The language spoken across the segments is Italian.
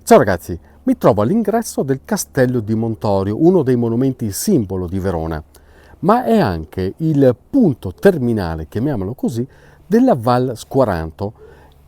Ciao ragazzi, mi trovo all'ingresso del Castello di Montorio, uno dei monumenti simbolo di Verona, ma è anche il punto terminale, chiamiamolo così, della Val Squaranto,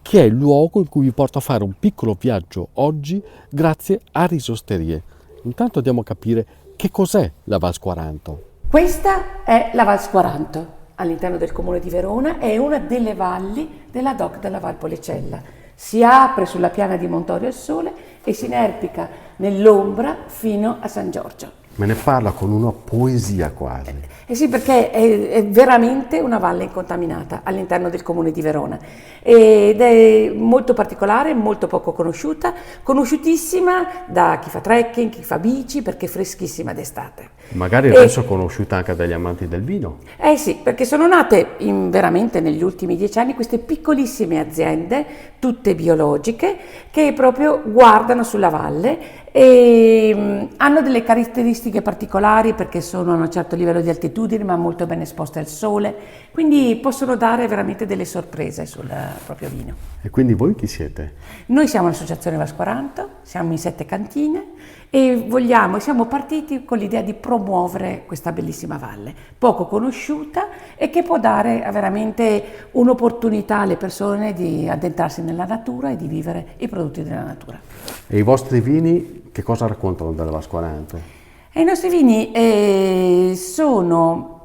che è il luogo in cui vi porto a fare un piccolo viaggio oggi grazie a Risosterie. Intanto andiamo a capire che cos'è la Val Squaranto. Questa è la Val Squaranto, all'interno del comune di Verona, è una delle valli della DOC della Val Policella. Si apre sulla piana di Montorio al sole e si inerpica nell'ombra fino a San Giorgio. Me ne parla con una poesia quasi. Eh sì, perché è veramente una valle incontaminata all'interno del comune di Verona ed è molto particolare, molto poco conosciuta, conosciutissima da chi fa trekking, chi fa bici, perché è freschissima d'estate. Magari adesso conosciuta anche dagli amanti del vino. Eh sì, perché sono nate veramente negli ultimi 10 anni queste piccolissime aziende, tutte biologiche, che proprio guardano sulla valle e hanno delle caratteristiche particolari perché sono a un certo livello di altitudine ma molto ben esposte al sole, quindi possono dare veramente delle sorprese sul proprio vino. E quindi voi chi siete? Noi siamo l'Associazione Val Squaranto, siamo in 7 cantine e siamo partiti con l'idea di promuovere questa bellissima valle, poco conosciuta e che può dare veramente un'opportunità alle persone di addentrarsi nella natura e di vivere i prodotti della natura. E i vostri vini che cosa raccontano della Val Squaranto? I nostri vini sono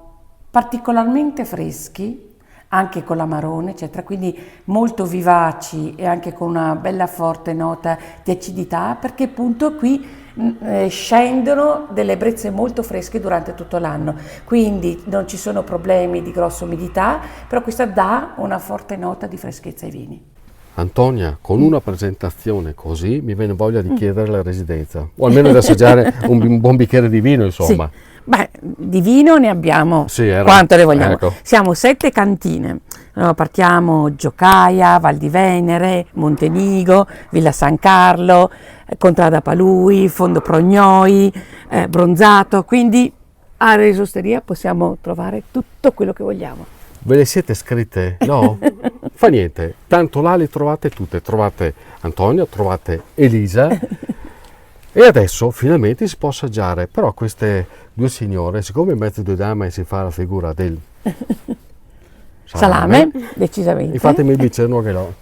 particolarmente freschi, anche con l'amarone, eccetera, quindi molto vivaci e anche con una bella forte nota di acidità, perché appunto qui scendono delle ebbrezze molto fresche durante tutto l'anno, quindi non ci sono problemi di grossa umidità, però questa dà una forte nota di freschezza ai vini. Antonia, con una presentazione così mi viene voglia di chiedere la residenza, o almeno di assaggiare un buon bicchiere di vino, insomma. Sì. Beh, di vino ne abbiamo quanto ne vogliamo. Ecco. Siamo 7 cantine. Partiamo Giocaia, Val di Venere, Montenigo, Villa San Carlo, Contrada Palui, Fondo Prognoi, Bronzato, quindi a Risosteria possiamo trovare tutto quello che vogliamo. Ve le siete scritte? No? Fa niente, tanto là le trovate tutte, trovate Antonia, trovate Elisa e adesso finalmente si può assaggiare, però queste due signore, siccome in mezzo a due dame si fa la figura del salame, decisamente. Fatemi il bicchiere che l'ho.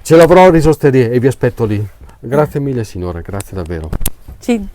Ce l'avrò a Risosterie e vi aspetto lì. Grazie mille signore, grazie davvero. Sì.